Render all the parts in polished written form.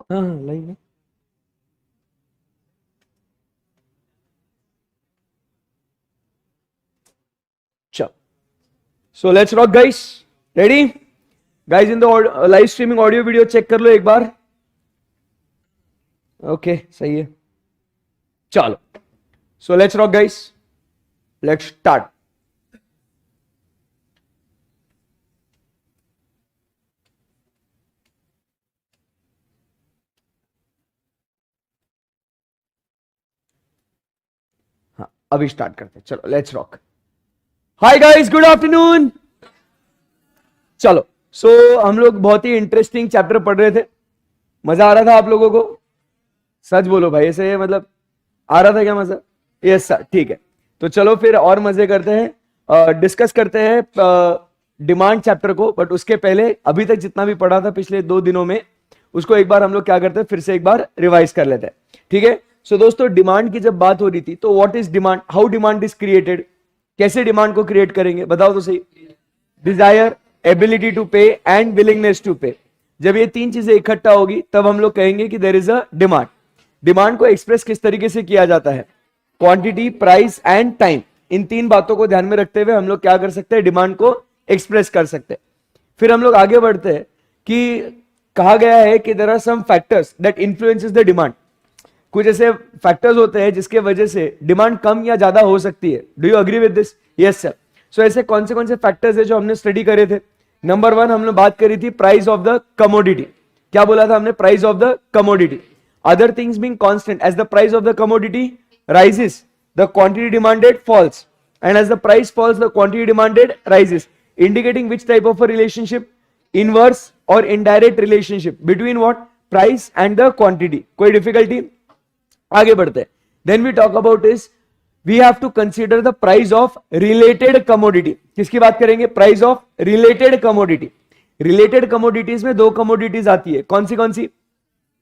हाँ हाँ लाइव है। चलो, so let's rock guys. Ready guys? In the live streaming audio video check कर लो एक बार। ओके सही है, चलो। So let's rock guys, let's start. हाँ अभी स्टार्ट करते हैं, चलो let's rock. Hi guys, good afternoon. चलो, सो हम लोग बहुत ही इंटरेस्टिंग चैप्टर पढ़ रहे थे। मजा आ रहा था आप लोगों को? सच बोलो भाई, ऐसे मतलब आ रहा था क्या मजा? यस सर, ठीक है। तो चलो फिर और मजे करते हैं, डिस्कस करते हैं डिमांड चैप्टर को। बट उसके पहले अभी तक जितना भी पढ़ा था पिछले 2 दिनों में, उसको एक बार हम लोग क्या करते हैं, फिर से एक बार रिवाइज कर लेते हैं, ठीक है? सो दोस्तों, डिमांड की जब बात हो रही थी तो what is demand, how demand is created, कैसे डिमांड को क्रिएट करेंगे बताओ तो सही। डिजायर, एबिलिटी टू पे एंड विलिंगनेस टू पे। जब ये तीन चीजें इकट्ठा होगी तब हम लोग कहेंगे कि there is a demand. Demand को एक्सप्रेस किस तरीके से किया जाता है? Quantity, price and time. इन तीन बातों को ध्यान में रखते हुए हम लोग क्या कर सकते हैं, डिमांड को एक्सप्रेस कर सकते हैं। फिर हम लोग आगे बढ़ते हैं कि कहा गया है कि there are some factors that influences the demand. कुछ ऐसे फैक्टर्स होते हैं जिसके वजह से डिमांड कम या ज्यादा हो सकती है। Do you agree with this? Yes sir. So ऐसे कौन से फैक्टर्स है जो हमने स्टडी करे थे? नंबर 1 हमने बात करी थी प्राइस ऑफ द कमोडिटी। क्या बोला था हमने? Price of the commodity. Other things being constant, as the price of the commodity rises, the quantity demanded falls, and as the price falls, the quantity demanded rises, indicating which type of a relationship, inverse or indirect relationship between what? Price and the quantity. कोई difficulty? आगे बढ़ते हैं। Then we talk about is we have to consider the price of related commodity. किसकी बात करेंगे? Price of related commodity. Related commodities में दो commodities आती है, कौन सी?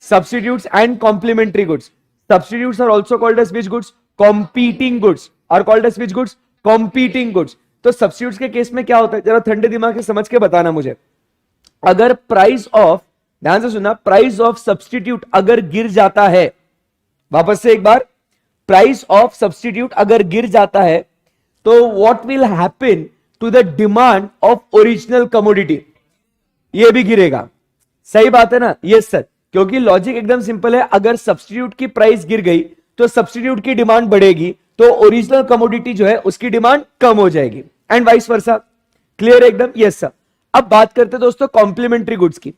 Substitutes and complementary goods. Substitutes are also called as which goods? Competing goods. Are called as which goods? Competing goods. तो सब्स्टिट्यूट्स के केस में क्या होता है, जरा ठंडे दिमाग से समझ के बताना मुझे। अगर प्राइस ऑफ, ध्यान से सुना, प्राइस ऑफ सब्स्टिट्यूट अगर गिर जाता है, वापस से एक बार, प्राइस ऑफ सब्स्टिट्यूट अगर गिर जाता है तो what will happen to the demand of original commodity? ये भी गिरेगा। सही बात है ना? Yes sir. क्योंकि लॉजिक एकदम सिंपल है, अगर सब्स्टिट्यूट की प्राइस गिर गई तो सब्स्टिट्यूट की डिमांड बढ़ेगी, तो ओरिजिनल कमोडिटी जो है उसकी डिमांड कम हो जाएगी, एंड वाइस वर्सा। क्लियर है एकदम? Yes sir. अब बात करते हैं दोस्तों कॉम्प्लीमेंट्री गुड्स की।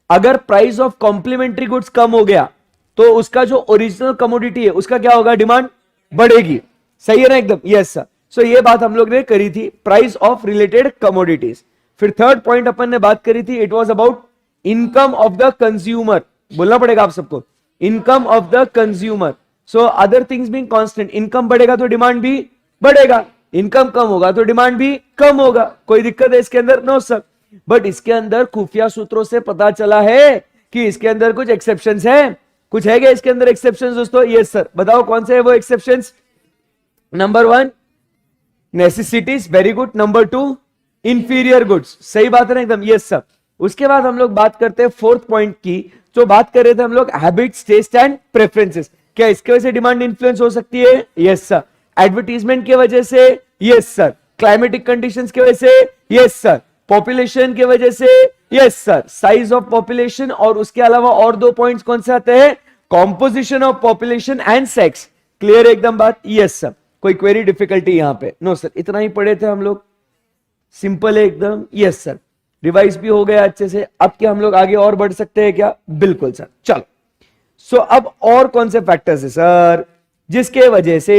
अगर प्राइस ऑफ कॉम्प्लीमेंट्री गुड्स कम हो गया तो उसका जो ओरिजिनल कमोडिटी है उसका क्या होगा? डिमांड बढ़ेगी। सही है ना एकदम? Yes sir. सो ये बात हम लोग ने करी थी, प्राइस ऑफ रिलेटेड कमोडिटीज। फिर थर्ड पॉइंट अपन ने बात करी थी, it was about income of the consumer. बोलना पड़ेगा आप सबको, income of the consumer. So other things being constant, income बढ़ेगा तो डिमांड भी बढ़ेगा, इनकम कम होगा तो डिमांड भी कम होगा। कोई दिक्कत है इसके अंदर? No sir. बट इसके अंदर खुफिया सूत्रों से पता चला है कि इसके अंदर कुछ एक्सेप्शंस हैं। कुछ है क्या इसके अंदर एक्सेप्शंस दोस्तों? Yes sir. बताओ कौन से है वो exceptions? Number 1 necessities, very good. Number 2 inferior goods. सही बात है ना एकदम? Yes sir. उसके बाद हम लोग बात करते हैं फोर्थ पॉइंट की, जो बात कर रहे थे हम लोग, हैबिट्स, टेस्ट एंड प्रेफरेंसेस। क्या इसके वजह से डिमांड इन्फ्लुएंस हो सकती है? Yes sir. एडवर्टीजमेंट की वजह से? Yes sir. क्लाइमेटिक कंडीशंस की वजह से? Yes sir. पॉपुलेशन की वजह से? Yes sir. Size of population, और उसके अलावा और 2 पॉइंट्स कौन से आते हैं? Composition of population and sex. Clear है एकदम बात? Yes sir. कोई क्वेरी, डिफिकल्टी यहां पे? नो सर, इतना ही पढ़े थे हम लोग, सिंपल है एकदम। Yes sir. रिवाइज भी हो गया अच्छे से। अब क्या हम लोग आगे और बढ़ सकते हैं क्या? बिल्कुल सर, चलो। सो अब और कौन से फैक्टर्स है सर जिसके वजह से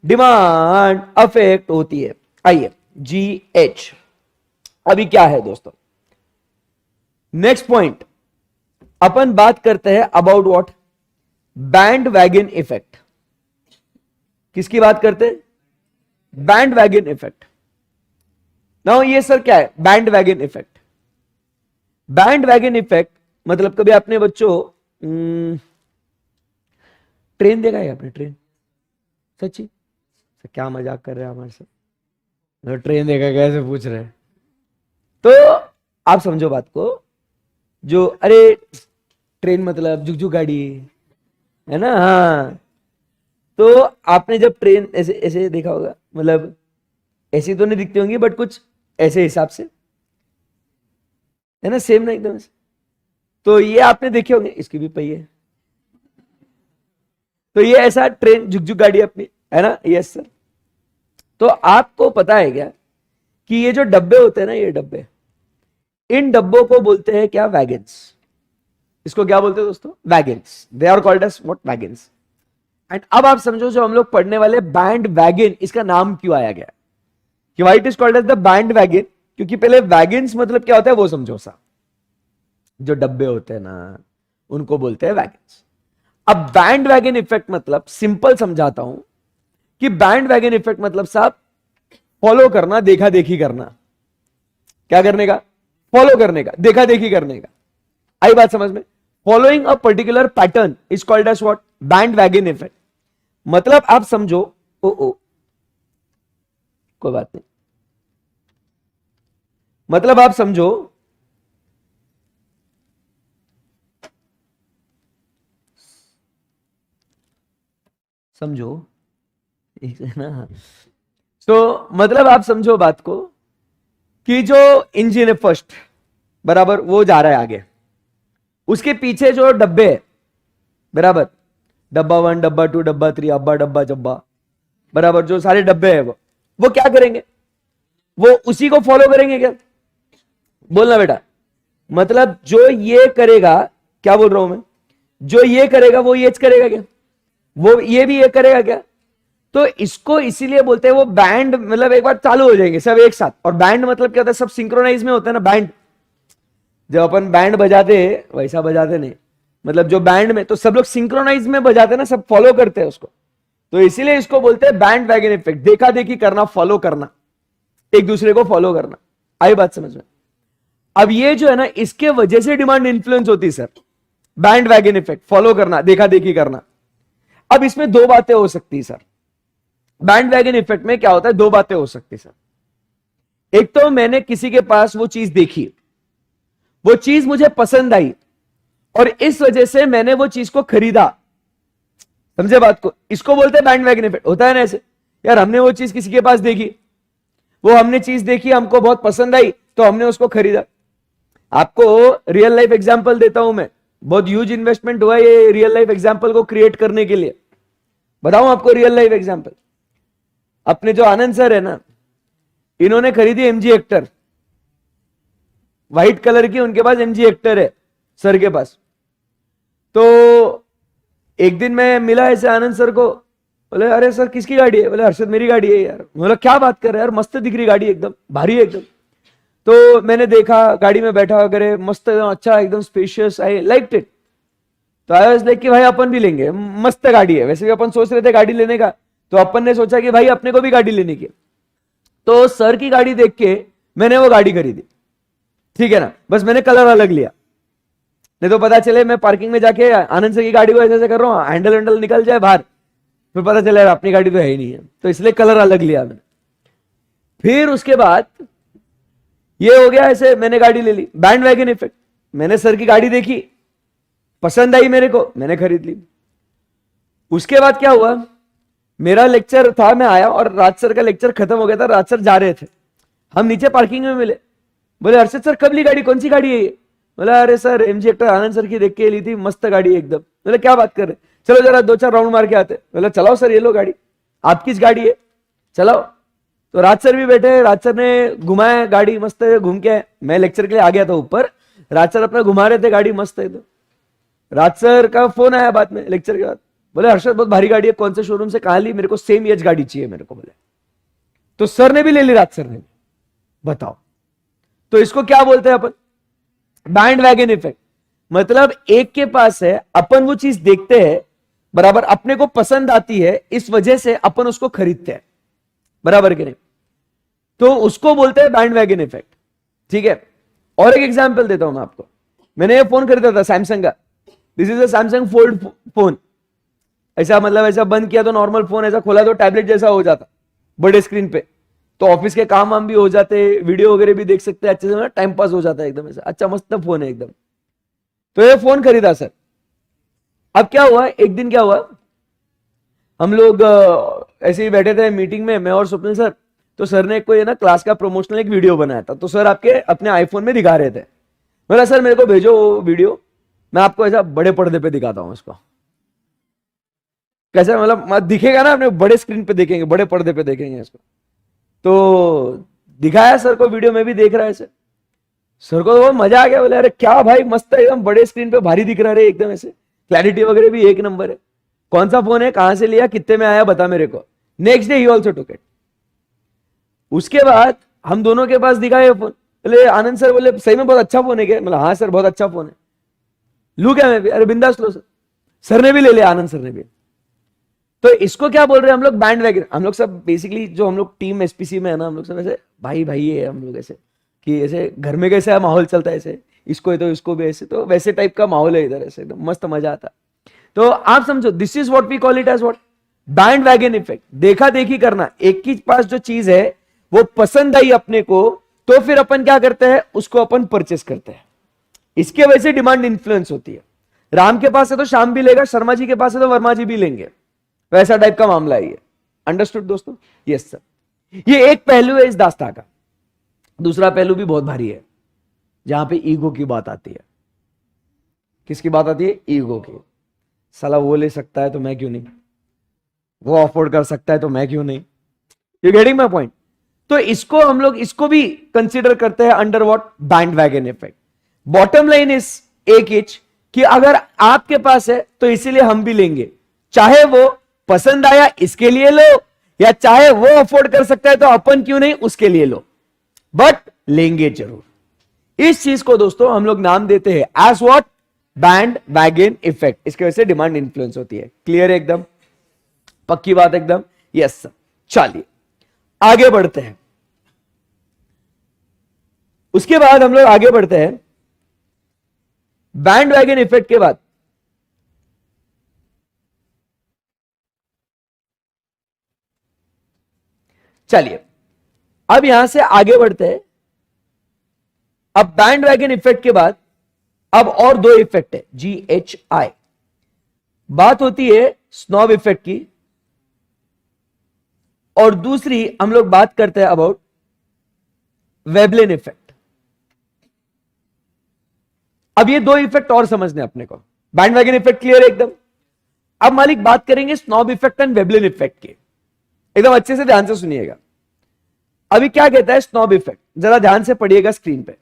डिमांड अफेक्ट होती है? आइए, GH। अभी क्या है दोस्तों, नेक्स्ट पॉइंट अपन बात करते हैं about what? Bandwagon effect. किसकी बात करते हैं? Band wagon effect. नाउ ये सर क्या है band wagon effect? Band wagon effect मतलब, कभी आपने बच्चों ट्रेन देखा है आपने? ट्रेन, सच्ची? तो क्या मजाक कर रहे हैं हमारे साथ? ट्रेन देखा कैसे पूछ रहे हैं? तो आप समझो बात को, जो, अरे ट्रेन मतलब जुगजू गाड़ी, है ना? हाँ, तो आपने जब ट्रेन ऐसे ऐसे देखा होगा, मतलब ऐसी तो नहीं दिखती होंगी बट कुछ ऐसे हिसाब से, है ना? सेम ना एकदम ऐसे। तो ये आपने देखे होंगे, इसकी भी पहिए। तो ये ऐसा ट्रेन झुकझुक गाड़ी अपनी, है ना? Yes sir. तो आपको पता है क्या कि ये जो डब्बे होते हैं ना, ये डब्बे, इन डब्बों को बोलते हैं क्या? वैगन्स। इसको क्या बोलते हैं दोस्तों? Wagons. They are called as what? Wagons. And अब आप समझो, जो हम लोग पढ़ने वाले बैंड वैगन, इसका नाम क्यों आया गया कि why it is called as the bandwagon? क्योंकि पहले वैगन्स मतलब क्या होता है वो समझो सा। जो डब्बे होते हैं ना, उनको बोलते हैं वैगन्स। अब बैंड वैगन इफेक्ट मतलब, सिंपल समझाता हूं कि बैंड वैगन इफेक्ट मतलब साहब फॉलो करना, देखा देखी करना। क्या करने का? फॉलो करने का, देखा देखी करने का। आई बात समझ में? Following a particular pattern is called as what? Bandwagon effect. मतलब आप समझो, ओ कोई बात नहीं, मतलब आप समझो, समझो ना। तो मतलब आप समझो बात को कि जो इंजन है फर्स्ट, बराबर, वो जा रहा है आगे, उसके पीछे जो डब्बे है, बराबर, डब्बा 1, डब्बा 2, डब्बा 3, अब्बा डब्बा जब्बा, बराबर, जो सारे डब्बे हैं वो क्या करेंगे? वो उसी को फॉलो करेंगे क्या? बोलना बेटा। मतलब जो ये करेगा, क्या बोल रहा हूं मैं, जो ये करेगा वो ये करेगा क्या? वो ये भी ये करेगा क्या? तो इसको इसीलिए बोलते हैं वो बैंड, मतलब एक बार चालू हो जाएंगे सब एक साथ। और बैंड मतलब क्या होता है? सब सिंक्रोनाइज में होता है ना बैंड। जब अपन बैंड बजाते वैसा बजाते नहीं, मतलब जो बैंड में तो सब लोग सिंक्रोनाइज में बजाते ना, सब फॉलो करते हैं उसको। तो इसीलिए इसको बोलते हैं बैंड वैगन इफेक्ट। देखा देखी करना, फॉलो करना, एक दूसरे को फॉलो करना। आई बात समझ में? अब ये जो है ना, इसके वजह से डिमांड इन्फ्लुएंस होती है sir. Band wagon effect, follow करना, देखा देखी करना। अब इसमें दो बातें हो सकती है सर। बैंड वैगन इफेक्ट में क्या होता है? दो बातें हो सकती है सर। एक तो मैंने किसी के पास वो चीज देखी, वो चीज मुझे पसंद आई, और इस वजह से मैंने वो चीज को खरीदा। समझे बात को? इसको बोलते हैं बैंड वैगन इफेक्ट। होता है ना ऐसे, यार हमने वो चीज किसी के पास देखी, वो हमने चीज देखी, हमको बहुत पसंद आई, तो हमने उसको खरीदा। आपको रियल लाइफ एग्जांपल देता हूं मैं। बहुत ह्यूज इन्वेस्टमेंट हुआ ये रियल लाइफ एग्जांपल को क्रिएट करने के लिए। बताऊं आपको रियल लाइफ एग्जांपल? अपने जो आनंद सर है ना, इन्होंने खरीदी एमजी हेक्टर, व्हाइट कलर की उनके पास एमजी हेक्टर है सर के पास। तो एक दिन मैं मिला ऐसे आनंद सर को, बोले अरे सर किसकी गाड़ी है? बोले हर्षद मेरी गाड़ी है यार। बोला क्या बात कर रहे हैं यार, मस्त दिख रही गाड़ी, एकदम भारी है एकदम। तो मैंने देखा, गाड़ी में बैठा करे, मस्त एकदम, अच्छा एकदम स्पेशियस, आई लाइक इट। तो आई वाज लाइक कि भाई अपन भी लेंगे, मस्त गाड़ी है। वैसे भी अपन सोच रहे थे गाड़ी लेने का, तो अपन ने सोचा कि भाई अपने को भी गाड़ी लेने की। तो सर की गाड़ी देख के मैंने वो गाड़ी खरीदी, ठीक है ना? बस मैंने कलर अलग लिया, नहीं तो पता चले मैं पार्किंग में जाके आनंद सर की गाड़ी को ऐसे ऐसे कर रहा हूँ, हैंडल हैंडल निकल जाए बाहर, फिर पता चले अपनी गाड़ी तो है ही नहीं है। तो इसलिए कलर अलग लिया मैंने। फिर उसके बाद ये हो गया ऐसे, मैंने गाड़ी ले ली, बैंड वैगन इफेक्ट। मैंने सर की गाड़ी देखी, पसंद आई मेरे को, मैंने खरीद ली। उसके बाद क्या हुआ, मेरा लेक्चर था, मैं आया और राज सर का लेक्चर खत्म हो गया था, राज सर जा रहे थे, हम नीचे पार्किंग में मिले। बोले हर्षद सर कब ली गाड़ी, कौन सी गाड़ी है ये? बोला अरे सर एमजी हेक्टर आनंद सर की देख के ली थी, मस्त गाड़ी है एकदम। बोले क्या बात कर रहे, चलो जरा 2-4 राउंड मार के आते। बोला चलाओ सर, ये लो गाड़ी, आपकी गाड़ी है, चलाओ। तो राज सर भी बैठे, राज सर ने घुमाया गाड़ी, मस्त घूम के। मैं लेक्चर के लिए आ गया था ऊपर, राज सर अपना घुमा रहे थे गाड़ी, मस्त एकदम। राज सर का फोन आया बाद में लेक्चर के बाद, बोले हर्षद बहुत भारी गाड़ी है, कौन से शोरूम से, कहां ली? मेरे को सेम एज गाड़ी चाहिए मेरे को, बोले। तो सर ने भी ले ली, राज सर ने भी। बताओ, तो इसको क्या बोलते हैं अपन? Band wagon effect. मतलब एक के पास है, अपन वो चीज देखते हैं, बराबर, अपने को पसंद आती है, इस वजह से अपन उसको खरीदते हैं, बराबर कि नहीं? तो उसको बोलते हैं बैंड वैगन इफेक्ट, ठीक है? और एक एग्जांपल देता हूं मैं आपको। मैंने ये फोन खरीदा था सैमसंग का, this is a Samsung fold phone. ऐसा मतलब ऐसा बंद किया तो नॉर्मल फोन, ऐसा खोला तो टैबलेट जैसा हो जाता बड़े स्क्रीन पे। तो ऑफिस के काम वाम भी हो जाते, वीडियो वगैरह भी देख सकते हैं अच्छे से, टाइम पास हो जाता है एकदम ऐसा। अच्छा मस्त फोन है एकदम। तो ये फोन खरीदा सर। अब क्या हुआ, एक दिन क्या हुआ, हम लोग ऐसे ही बैठे थे मीटिंग में, मैं और स्वप्निल सर। तो सर ने कोई ना क्लास का प्रमोशनल एक वीडियो बनाया था, तो सर आपके अपने आईफोन में दिखा रहे थे। बोला सर मेरे को भेजो वो वीडियो, मैं आपको ऐसा बड़े पर्दे पे दिखाता हूं इसको। कैसे, मतलब दिखेगा ना, अपने बड़े स्क्रीन पे देखेंगे, बड़े पर्दे पे देखेंगे इसको। तो दिखाया सर को वीडियो में भी देख रहा है सर। सर को तो बहुत मजा आ गया, बोले अरे क्या भाई मस्त है, एकदम बड़े स्क्रीन पे भारी दिख रहा है एकदम, ऐसे क्लैरिटी वगैरह भी एक नंबर है। कौन सा फोन है, कहां से लिया, कितने में आया, बता मेरे को। Next day he also took it. उसके बाद हम दोनों के पास दिखा ये फोन। बोले आनंद सर, बोले सही में बहुत अच्छा फोन है क्या? मतलब हाँ सर बहुत अच्छा फोन है। लू क्या मैं भी? अरे बिंदास लो सर। सर ने भी ले लिया, आनंद सर ने भी। तो इसको क्या बोल रहे हैं हम लोग, बैंड वैगन। हम लोग सब बेसिकली जो हम लोग टीम एसपीसी में है ना, हम लोग सब ऐसे भाई भाई है हम लोग, ऐसे कि ऐसे घर में कैसे माहौल चलता है ऐसे, इसको है तो इसको भी ऐसे, तो वैसे टाइप का माहौल है इधर, ऐसे एकदम मस्त मजा आता। तो आप समझो, this is what we call it as what, bandwagon effect. देखा देखी करना, एक ही पास जो चीज है वो पसंद आई अपने को, तो फिर अपन क्या करते हैं, उसको अपन परचेस करते हैं। इसके वजह से डिमांड इन्फ्लुएंस होती है। राम के पास है तो श्याम भी लेगा, शर्मा जी के पास है तो वर्मा जी भी लेंगे, वैसा टाइप का मामला है ये। अंडरस्टूड दोस्तों? Yes sir. ये एक पहलू है इस दास्तां का। दूसरा पहलू भी बहुत भारी है, जहां पे ईगो की बात आती है। किसकी बात आती है? ईगो की। साला वो ले सकता है तो मैं क्यों नहीं, वो अफोर्ड कर सकता है तो मैं क्यों नहीं। You getting my point? तो इसको हम लोग इसको भी कंसीडर करते हैं under what, bandwagon effect. Bottom line is एक इच कि अगर आपके पास है तो इसीलिए हम भी लेंगे, चाहे वो पसंद आया इसके लिए लो, या चाहे वो अफोर्ड कर सकता है तो अपन क्यों नहीं उसके लिए लो, बट लेंगे जरूर। इस चीज को दोस्तों हम लोग नाम देते हैं as what, bandwagon effect. इसकी वजह से डिमांड इन्फ्लुएंस होती है। क्लियर है एकदम? पक्की बात एकदम? Yes sir. चलिए आगे बढ़ते हैं। उसके बाद हम लोग आगे बढ़ते हैं, बैंड वैगन इफेक्ट के बाद चलिए अब यहां से आगे बढ़ते हैं। अब बैंड वैगन इफेक्ट के बाद अब और दो इफेक्ट है, GHI। बात होती है स्नॉब इफेक्ट की, और दूसरी हम लोग बात करते हैं अबाउट वेबलिन इफेक्ट। अब ये दो इफेक्ट और समझने अपने को। बैंड वैगन इफेक्ट क्लियर है एकदम? अब मालिक बात करेंगे snob effect and Veblen effect के। एकदम अच्छे से ध्यान से सुनिएगा। अभी क्या कहता है स्नॉब इफेक्ट, जरा ध्यान से पढ़िएगा स्क्रीन पे।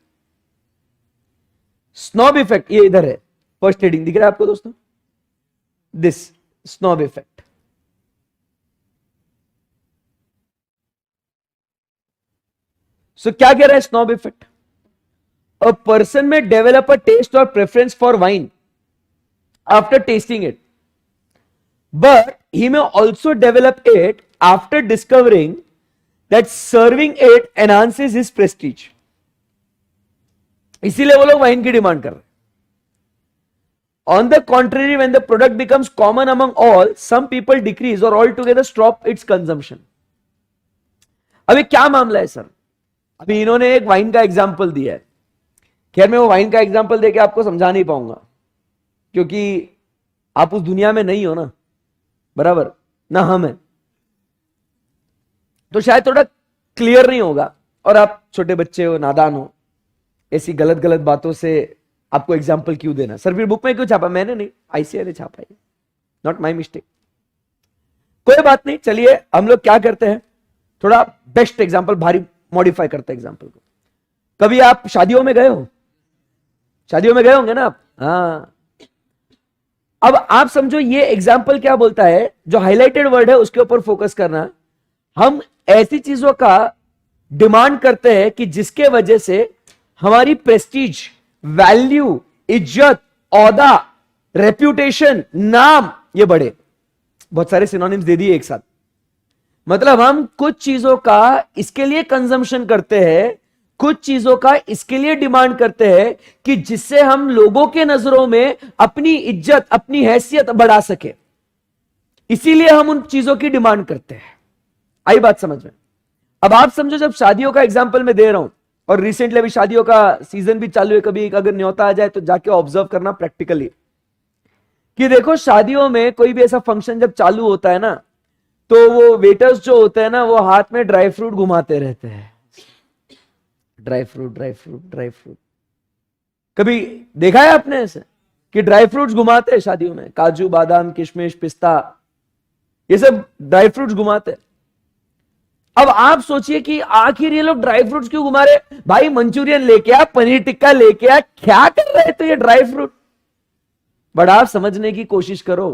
स्नॉब इफेक्ट ये इधर है, फर्स्ट हेडिंग दिख रहा है आपको दोस्तों, दिस स्नॉब इफेक्ट। सो क्या कह रहा है स्नॉब इफेक्ट? अ पर्सन में डेवलप अ टेस्ट और preference for wine after testing it, but he may also develop it after discovering that serving it enhances his prestige. इसीलिए वो लोग वाइन की डिमांड कर रहे हैं। On the contrary, when the product becomes common among all, some people decrease or altogether stop its consumption. अभी क्या मामला है सर? अभी इन्होंने एक वाइन का एग्जाम्पल दिया है। खैर मैं वो वाइन का एग्जाम्पल देके आपको समझा नहीं पाऊंगा, क्योंकि आप उस दुनिया में नहीं हो ना, बराबर ना हम हैं, तो शायद थोड़ा क्लियर नहीं होगा, और आप छोटे बच्चे हो, नादान हो, ऐसी गलत गलत बातों से आपको एग्जाम्पल क्यों देना? सर फिर बुक में क्यों छापा? मैंने नहीं, आईसीआई ने छापा है, नॉट माई मिस्टेक। कोई बात नहीं, चलिए हम लोग क्या करते हैं, थोड़ा बेस्ट एग्जाम्पल भारी मॉडिफाई करते हैं एग्जाम्पल को। कभी आप शादियों में गए हो? शादियों में गए होंगे ना आप? हाँ। अब आप समझो ये एग्जाम्पल क्या बोलता है, जो हाईलाइटेड वर्ड है उसके ऊपर फोकस करना। हम ऐसी चीजों का डिमांड करते हैं कि जिसके वजह से हमारी प्रेस्टीज, वैल्यू, इज्जत, औदा, रेप्यूटेशन, नाम ये बढ़े। बहुत सारे सिनोनिम्स दे दिए एक साथ। मतलब हम कुछ चीजों का इसके लिए कंजम्पशन करते हैं, कुछ चीजों का इसके लिए डिमांड करते हैं कि जिससे हम लोगों के नजरों में अपनी इज्जत, अपनी हैसियत बढ़ा सके। इसीलिए हम उन चीजों की डिमांड करते हैं। आई बात समझ में? अब आप समझो, जब शादियों का एग्जाम्पल मैं दे रहा हूं, और रिसेंटली अभी शादियों का सीजन भी चालू है, कभी अगर न्योता आ जाए तो जाके ऑब्जर्व करना प्रैक्टिकली, कि देखो शादियों में कोई भी ऐसा फंक्शन जब चालू होता है ना, तो वो वेटर्स जो होते हैं ना, वो हाथ में ड्राई फ्रूट घुमाते रहते हैं, dry fruit dry fruit dry fruit. कभी देखा है आपने ऐसे कि ड्राई फ्रूट्स घुमाते हैं शादियों में? काजू बादाम किशमिश पिस्ता, ये सब ड्राई फ्रूट्स घुमाते हैं। अब आप सोचिए कि आखिर ये लोग ड्राई फ्रूट्स क्यों घुमा रहे? भाई मंचूरियन लेके आ, पनीर टिक्का लेके आ, क्या कर रहे तो ये ड्राई फ्रूट। बट आप समझने की कोशिश करो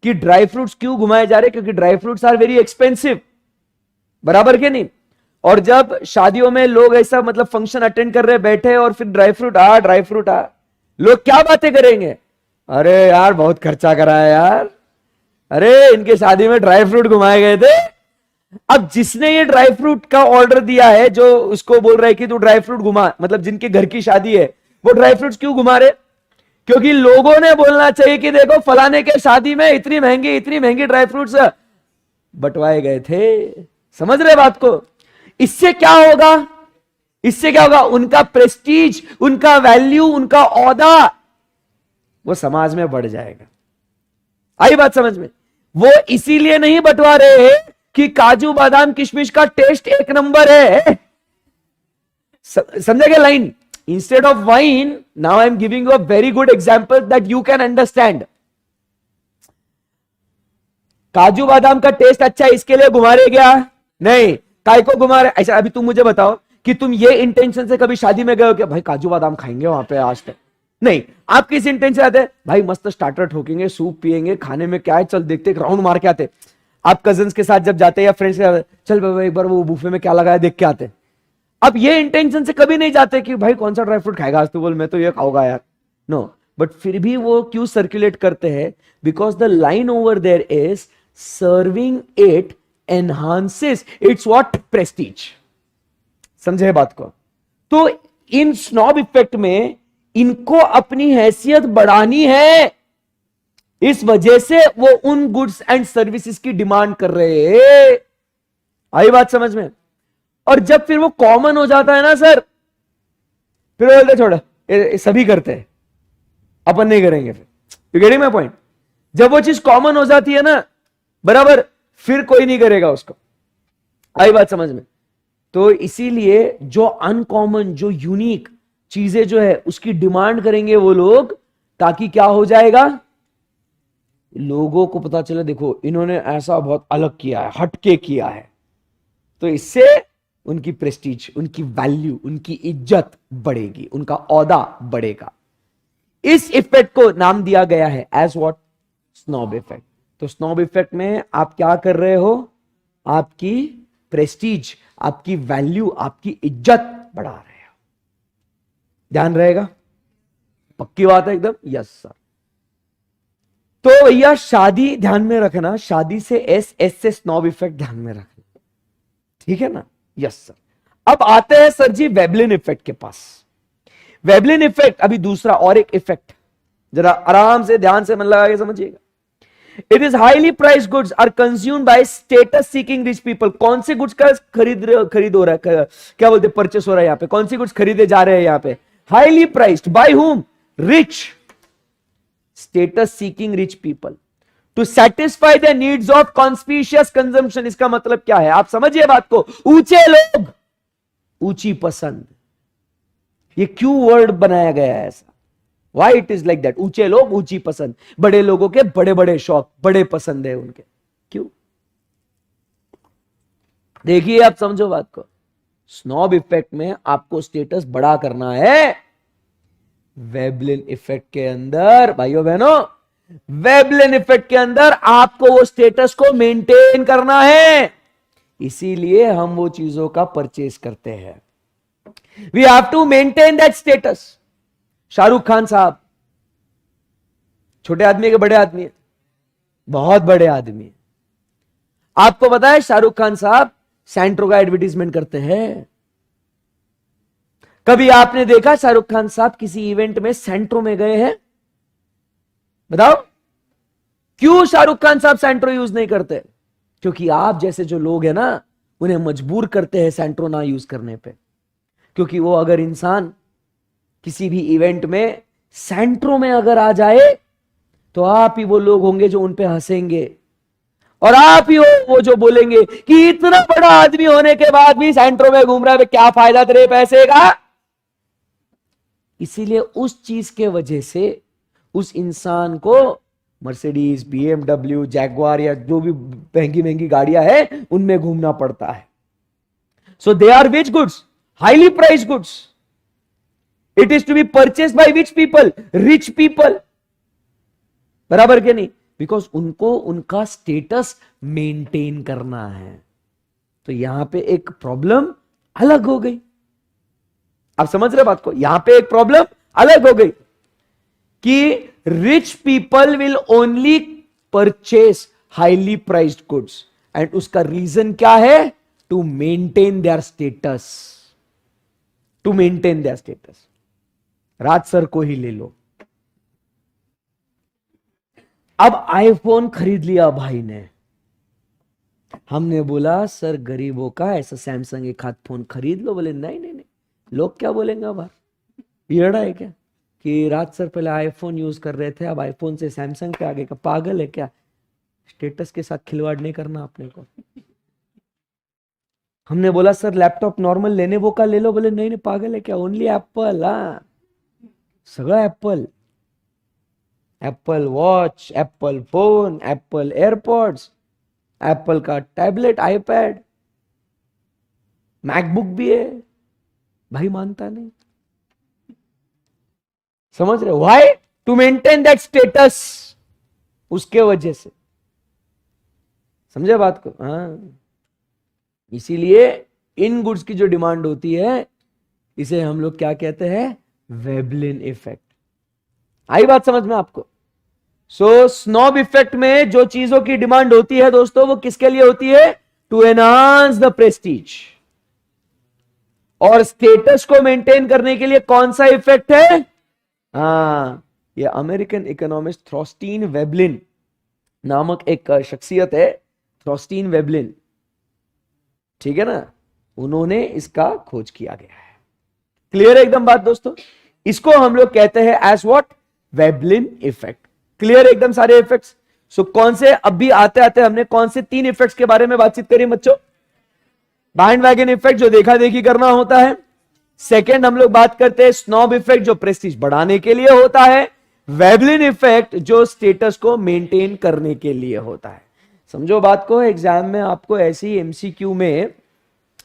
कि ड्राई फ्रूट्स क्यों घुमाए जा रहे, क्योंकि dry fruits are very expensive, बराबर के नहीं? और जब शादियों में लोग ऐसा मतलब फंक्शन अटेंड कर रहे बैठे और फिर ड्राई फ्रूट आ ड्राई फ्रूट आ, लोग क्या बातें करेंगे? अरे यार बहुत खर्चा करा है यार, अरे इनके शादी में ड्राई फ्रूट घुमाए गए थे। अब जिसने ये ड्राई फ्रूट का ऑर्डर दिया है, जो उसको बोल रहा है कि तू ड्राई फ्रूट घुमा, मतलब जिनके घर की शादी है वो ड्राई फ्रूट्स क्यों घुमा रहे? क्योंकि लोगों ने बोलना चाहिए कि देखो फलाने के शादी में इतनी महंगी ड्राई फ्रूट्स बंटवाए गए थे। समझ रहे बात को? इससे क्या होगा? इससे क्या होगा? उनका प्रेस्टीज, उनका वैल्यू, उनका औहदा वो समाज में बढ़ जाएगा। आई बात समझ में? वो इसीलिए नहीं बंटवा रहे हैं कि काजू बादाम किशमिश का टेस्ट एक नंबर है। समझे क्या line? Instead of wine, now I am giving you a very good example that you can understand. काजू बादाम का टेस्ट अच्छा है इसके लिए घुमा रहे क्या? नहीं। काय को घुमा रहे? ऐसा अभी तुम मुझे बताओ कि तुम ये इंटेंशन से कभी शादी में गए हो कि भाई काजू बादाम खाएंगे वहां पे आज तक? नहीं। आप किस इंटेंशन आते हैं? भाई मस्त स्टार्टर ठोकेंगे, सूप पिएंगे, खाने में क्या है चल देखते, एक राउंड मार के आते। आप कजन्स के साथ जब जाते हैं या फ्रेंड्स के साथ, चल बाबा एक बार वो बुफे में क्या लगा है देख के आते। अब ये इंटेंशन से कभी नहीं जाते कि भाई कौन सा ड्राई फ्रूट खाएगा आज, तो बोल मैं तो ये खाऊंगा यार, नो। बट फिर भी वो क्यों सर्कुलेट करते हैं? Because the line over there is serving it enhances its what? Prestige. समझे बात को? तो इन स्नॉब इफेक्ट में इनको अपनी हैसियत बढ़ानी है, इस वजह से वो उन गुड्स एंड सर्विसेज की डिमांड कर रहे हैं। आई बात समझ में? और जब फिर वो कॉमन हो जाता है ना सर, फिर बोलते छोड़ सभी करते हैं, अपन नहीं करेंगे। फिर यू गेटिंग माय पॉइंट? जब वो चीज कॉमन हो जाती है ना, बराबर, फिर कोई नहीं करेगा उसको। आई बात समझ में? तो इसीलिए जो अनकॉमन, जो यूनिक चीजें जो है उसकी डिमांड करेंगे वो लोग, ताकि क्या हो जाएगा? लोगों को पता चले देखो इन्होंने ऐसा बहुत अलग किया है, हटके किया है, तो इससे उनकी प्रेस्टीज, उनकी वैल्यू, उनकी इज्जत बढ़ेगी, उनका औहदा बढ़ेगा। इस इफेक्ट को नाम दिया गया है एज व्हाट? Snob effect. तो स्नॉब इफेक्ट में आप क्या कर रहे हो? आपकी प्रेस्टीज, आपकी वैल्यू, आपकी इज्जत बढ़ा रहे हो। ध्यान रहेगा? पक्की बात है एकदम? Yes sir. तो भैया शादी ध्यान में रखना, शादी से एस, एस से स्नॉब इफेक्ट ध्यान में रखना, ठीक है ना? Yes sir. अब आते हैं सर जी वेबलिन इफेक्ट के पास। वेबलिन इफेक्ट अभी दूसरा और एक इफेक्ट, जरा आराम से ध्यान से मन लगा के समझिएगा। It is highly price goods are consumed by status seeking rich people. कौन से गुड्स का खरीद हो रहा है, क्या बोलते, परचेस हो रहा है यहां पे? कौन सी गुड्स खरीदे जा रहे हैं यहां पे? Highly priced by whom? Rich, status seeking rich people to satisfy the needs of conspicuous consumption. इसका मतलब क्या है आप समझिए बात को? ऊंचे लोग, ऊंची पसंद। ये क्यों वर्ड बनाया गया है ऐसा? Why it is like that? ऊंचे लोग, ऊंची पसंद, बड़े लोगों के बड़े बड़े शौक, बड़े पसंद है उनके। क्यों? देखिए आप समझो बात को। स्नॉब इफेक्ट में आपको स्टेटस बड़ा करना है। वेबलिन इफेक्ट के अंदर भाइयों बहनों, वेबलिन इफेक्ट के अंदर आपको वो स्टेटस को मेंटेन करना है। इसीलिए हम वो चीजों का परचेज करते हैं। We have to maintain that status. Shahrukh Khan साहब छोटे आदमी के बड़े आदमी है, बहुत बड़े आदमी है। आपको पता है शाहरुख खान साहब सैंट्रो का एडवर्टीजमेंट करते हैं। कभी आपने देखा शाहरुख खान साहब किसी इवेंट में सैंट्रो में गए हैं? बताओ क्यों शाहरुख खान साहब सैंट्रो यूज नहीं करते? क्योंकि आप जैसे जो लोग हैं ना, उन्हें मजबूर करते हैं सैंट्रो ना यूज करने पे। क्योंकि वो अगर इंसान किसी भी इवेंट में सेंट्रो में अगर आ जाए तो आप ही वो लोग होंगे जो उन पे हंसेंगे, और आप ही हो वो जो बोलेंगे कि इतना बड़ा आदमी होने के बाद भी सेंट्रो में घूम रहा है, क्या फायदा तेरे पैसे का। इसीलिए उस चीज के वजह से उस इंसान को मर्सिडीज, बीएमडब्ल्यू, जैगवार या जो भी महंगी महंगी गाड़ियां हैं उनमें घूमना पड़ता है। So they are which goods? Highly price goods. It is to be purchase by which people? Rich people. बराबर के नहीं? बिकॉज उनको उनका स्टेटस मेंटेन करना है। तो यहां पे एक प्रॉब्लम अलग हो गई। आप समझ रहे बात को? यहां पे एक प्रॉब्लम अलग हो गई कि rich people will only purchase highly priced goods, and उसका रीजन क्या है? To maintain their status. To maintain their status. Raj sir को ही ले लो। अब आईफोन खरीद लिया भाई ने। हमने बोला सर गरीबों का ऐसा सैमसंग एक हाथ फोन खरीद लो। बोले नहीं नहीं नहीं, लोग क्या बोलेंगे बाहर? येड़ा है क्या कि राज सर पहले आईफोन यूज कर रहे थे, अब आईफोन से सैमसंग पे आगे का? पागल है क्या? स्टेटस के साथ खिलवाड़ नहीं करना अपने को। हमने बोला सर लैपटॉप नॉर्मल लेने वो का ले लो। बोले नहीं नहीं, पागल है क्या? Only Apple. हाँ, सगळं Apple. Apple watch, Apple phone, Apple AirPods, Apple का टैबलेट, आईपैड, मैकबुक भी है। भाई मानता नहीं। समझ रहे? Why? To maintain that status. उसके वजह से। समझे बात को? हाँ, इसीलिए इन गुड्स की जो डिमांड होती है इसे हम लोग क्या कहते हैं? Veblen effect. आई बात समझ में आपको? सो स्नॉब इफेक्ट में जो चीजों की डिमांड होती है दोस्तों, वो किसके लिए होती है? To enhance the prestige. और स्टेटस को मेंटेन करने के लिए कौन सा इफेक्ट है? हाँ, ये अमेरिकन इकोनॉमिस्ट थ्रॉस्टीन वेबलिन नामक एक शख्सियत है, थ्रॉस्टीन वेबलिन, ठीक है ना, उन्होंने इसका खोज किया गया है। क्लियर है एकदम बात दोस्तों? इसको हम लोग कहते हैं as what? Veblen effect. Clear एकदम सारे इफेक्ट्स? सो कौन से, अभी आते आते हमने कौन से 3 इफेक्ट्स के बारे में बातचीत करी बच्चों? बैंड वैगन इफेक्ट जो देखा देखी करना होता है। सेकेंड हम लोग बात करते हैं स्नॉब इफेक्ट जो प्रेस्टीज बढ़ाने के लिए होता है। वेबलिन इफेक्ट जो स्टेटस को मेंटेन करने के लिए होता है। समझो बात को? एग्जाम में आपको ऐसी एमसीक्यू में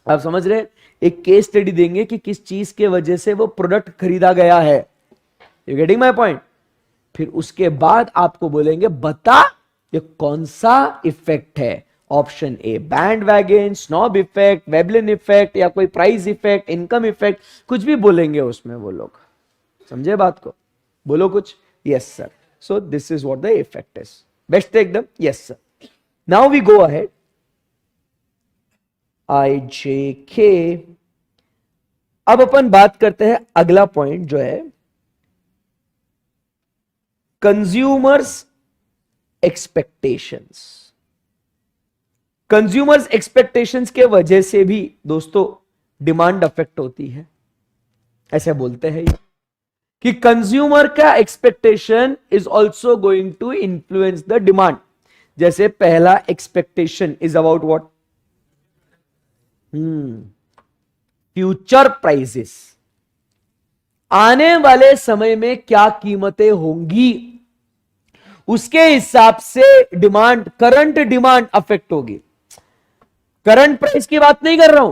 आप समझ रहे, एक केस स्टडी देंगे कि किस चीज के वजह से वो प्रोडक्ट खरीदा गया है। You getting my point? फिर उसके बाद आपको बोलेंगे बता ये कौन सा इफेक्ट है। Option A band wagon, snob effect, Veblen effect, या कोई प्राइस इफेक्ट, इनकम इफेक्ट, कुछ भी बोलेंगे उसमें वो लोग। समझे बात को? बोलो कुछ। Yes sir. So this is what the effect is. Best एकदम? Yes sir. Now we go ahead. IJK। अब अपन बात करते हैं अगला पॉइंट जो है कंज्यूमर्स एक्सपेक्टेशंस। कंज्यूमर्स एक्सपेक्टेशंस के वजह से भी दोस्तों डिमांड अफेक्ट होती है। ऐसे बोलते हैं कि कंज्यूमर का expectation is also going to influence the demand. जैसे पहला expectation is about what? Future prices. आने वाले समय में क्या कीमतें होंगी उसके हिसाब से डिमांड, करंट डिमांड अफेक्ट होगी। करंट प्राइस की बात नहीं कर रहा हूं,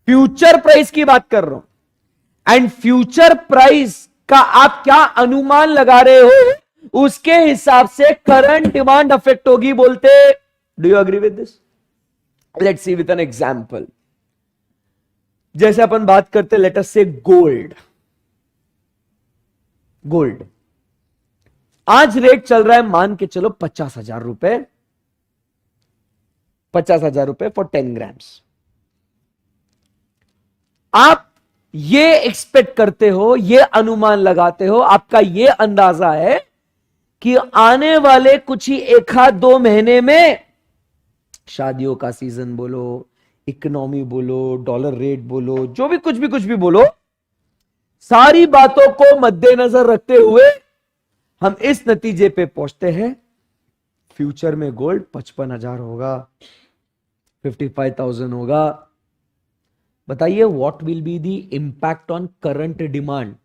फ्यूचर प्राइस की बात कर रहा हूं। एंड फ्यूचर प्राइस का आप क्या अनुमान लगा रहे हो उसके हिसाब से करंट डिमांड अफेक्ट होगी बोलते। Do you agree with this? Let's see with an example. जैसे अपन बात करते लेट अस से गोल्ड। गोल्ड आज रेट चल रहा है मान के चलो 50,000 रुपए, 50,000 रुपए फॉर 10 ग्राम्स। आप ये एक्सपेक्ट करते हो, ये अनुमान लगाते हो, आपका ये अंदाजा है कि आने वाले कुछ ही 1 आध 2 महीने में शादियों का सीजन बोलो, इकोनॉमी बोलो, डॉलर रेट बोलो, जो भी कुछ भी बोलो, सारी बातों को मद्देनजर रखते हुए हम इस नतीजे पे पहुंचते हैं, फ्यूचर में गोल्ड 55,000 होगा, 55,000 होगा। बताइए what will be the impact on current demand?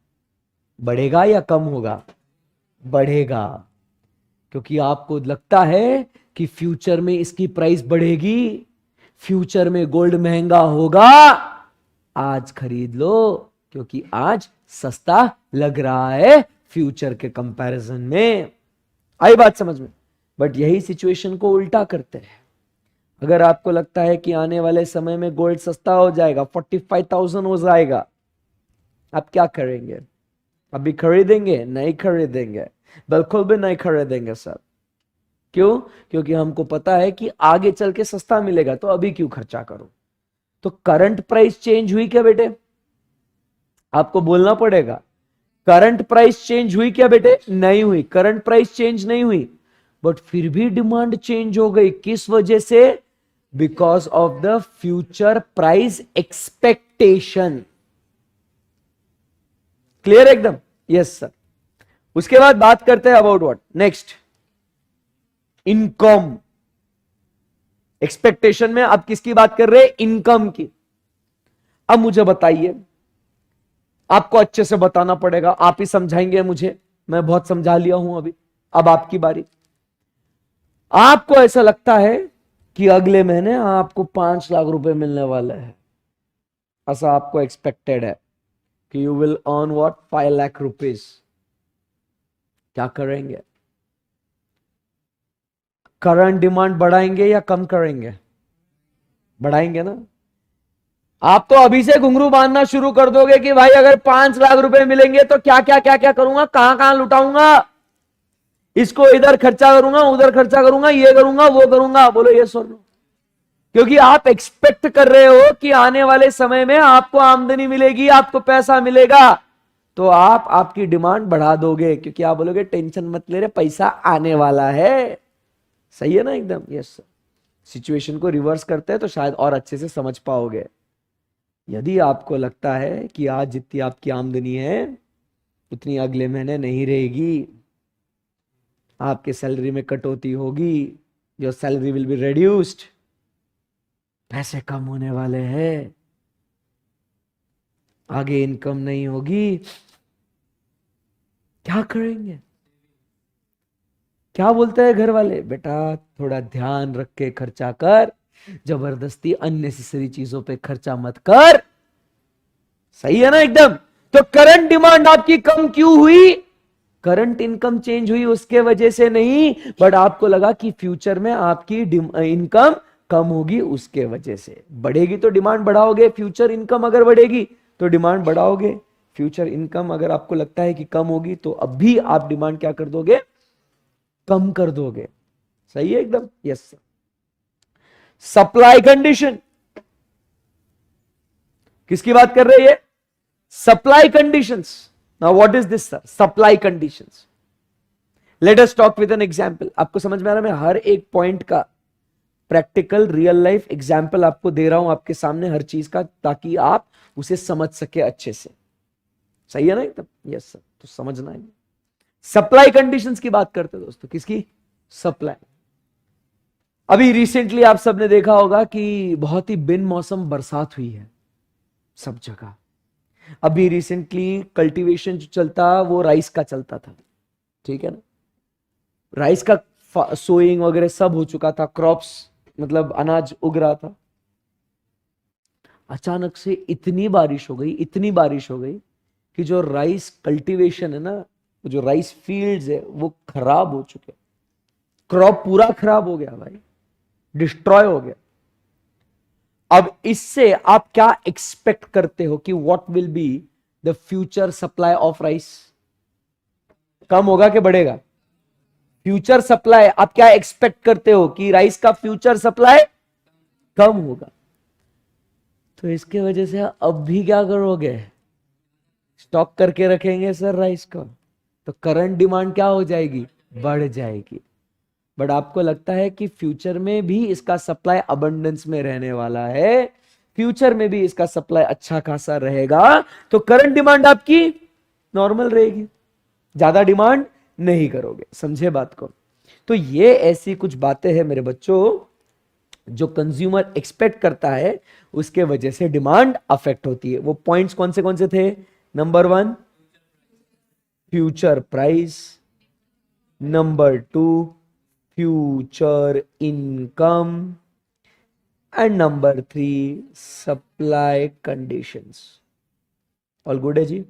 बढ़ेगा या कम होगा? बढ़ेगा, क्योंकि आपको लगता है कि फ्यूचर में इसकी प्राइस बढ़ेगी, फ्यूचर में गोल्ड महंगा होगा, आज खरीद लो, क्योंकि आज सस्ता लग रहा है फ्यूचर के कंपैरिजन में। आई बात समझ में? बट यही सिचुएशन को उल्टा करते हैं। अगर आपको लगता है कि आने वाले समय में गोल्ड सस्ता हो जाएगा, 45,000 हो जाएगा, आप क्या करेंगे? अभी खरीदेंगे? नहीं खरीदेंगे, बिल्कुल भी नहीं खरीदेंगे सर। क्यों? क्योंकि हमको पता है कि आगे चल के सस्ता मिलेगा, तो अभी क्यों खर्चा करो। तो करंट प्राइस चेंज हुई क्या बेटे? आपको बोलना पड़ेगा, करंट प्राइस चेंज हुई क्या बेटे? नहीं हुई, करंट प्राइस चेंज नहीं हुई, बट फिर भी डिमांड चेंज हो गई। किस वजह से? Because of the future price expectation. Clear एकदम? Yes sir. उसके बाद बात करते हैं about what next, income. Expectation में अब किसकी बात कर रहे हैं? इनकम की। अब मुझे बताइए, आपको अच्छे से बताना पड़ेगा, आप ही समझाएंगे मुझे, मैं बहुत समझा लिया हूं अभी, अब आपकी बारी। आपको ऐसा लगता है कि अगले महीने आपको 5 लाख रुपए मिलने वाले हैं, ऐसा आपको एक्सपेक्टेड है कि you will earn what 5 lakh rupees. क्या करेंगे? करंट डिमांड बढ़ाएंगे या कम करेंगे? बढ़ाएंगे ना। आप तो अभी से घुंघरू बांधना शुरू कर दोगे कि भाई अगर 5 लाख रुपए मिलेंगे तो क्या क्या क्या क्या करूंगा, कहां कहां लुटाऊंगा, इसको इधर खर्चा करूंगा, उधर खर्चा करूंगा, ये करूंगा, वो करूंगा। बोलो ये सुन लो, क्योंकि आप एक्सपेक्ट कर रहे हो कि आने वाले समय में आपको आमदनी मिलेगी, आपको पैसा मिलेगा, तो आप आपकी डिमांड बढ़ा दोगे, क्योंकि आप बोलोगे टेंशन मत ले रे, पैसा आने वाला है। सही है ना एकदम? Yes sir. सिचुएशन को रिवर्स करते हैं तो शायद और अच्छे से समझ पाओगे। यदि आपको लगता है कि आज जितनी आपकी आमदनी है उतनी अगले महीने नहीं रहेगी, आपके सैलरी में कटौती होगी, your salary will be reduced, पैसे कम होने वाले हैं, आगे इनकम नहीं होगी, क्या करेंगे? क्या बोलते हैं घर वाले? बेटा थोड़ा ध्यान रख के खर्चा कर, जबरदस्ती अननेसेसरी चीजों पे खर्चा मत कर। सही है ना एकदम? तो करंट डिमांड आपकी कम क्यों हुई? करंट इनकम चेंज हुई उसके वजह से नहीं, बट आपको लगा कि फ्यूचर में आपकी इनकम कम होगी, उसके वजह से। बढ़ेगी तो डिमांड बढ़ाओगे, फ्यूचर इनकम अगर बढ़ेगी तो डिमांड बढ़ाओगे, फ्यूचर इनकम अगर आपको लगता है कि कम होगी तो अब भी आप डिमांड क्या कर दोगे? कम कर दोगे। सही है एकदम? Yes sir. सप्लाई कंडीशन, किसकी बात कर रहे हैं? Supply conditions. Now what is this sir? Supply conditions. Let us talk with an example. आपको समझ में आ रहा है? मैं हर एक पॉइंट का प्रैक्टिकल रियल लाइफ एग्जांपल आपको दे रहा हूं आपके सामने हर चीज का, ताकि आप उसे समझ सके अच्छे से। सही है ना एकदम? Yes sir. तो समझना है। सप्लाई कंडीशंस की बात करते हैं दोस्तों। किसकी? सप्लाई। अभी रिसेंटली आप सबने देखा होगा कि बहुत ही बिन मौसम बरसात हुई है सब जगह। अभी रिसेंटली कल्टीवेशन जो चलता वो राइस का चलता था, ठीक है ना? राइस का सोइंग वगैरह सब हो चुका था, क्रॉप्स मतलब अनाज उग रहा था। अचानक से इतनी बारिश हो गई, इतनी बारिश हो गई कि जो राइस कल्टीवेशन है ना, जो राइस फील्ड्स है वो खराब हो चुके, क्रॉप पूरा खराब हो गया भाई, डिस्ट्रॉय हो गया। अब इससे आप क्या एक्सपेक्ट करते हो कि what will be the future supply of rice? कम होगा कि बढ़ेगा? फ्यूचर सप्लाई आप क्या एक्सपेक्ट करते हो कि राइस का फ्यूचर सप्लाई कम होगा। तो इसके वजह से अब भी क्या करोगे? स्टॉक करके रखेंगे सर राइस को, तो करंट डिमांड क्या हो जाएगी? बढ़ जाएगी। बट आपको लगता है कि फ्यूचर में भी इसका सप्लाई अबंडेंस में रहने वाला है, फ्यूचर में भी इसका सप्लाई अच्छा खासा रहेगा, तो करंट डिमांड आपकी नॉर्मल रहेगी, ज्यादा डिमांड नहीं करोगे। समझे बात को? तो ये ऐसी कुछ बातें हैं मेरे बच्चों जो कंज्यूमर एक्सपेक्ट करता है, उसके वजह से डिमांड अफेक्ट होती है। वो पॉइंट्स कौन से थे? Number 1 future price, number 2 future income, and number 3 supply conditions. All good है जी?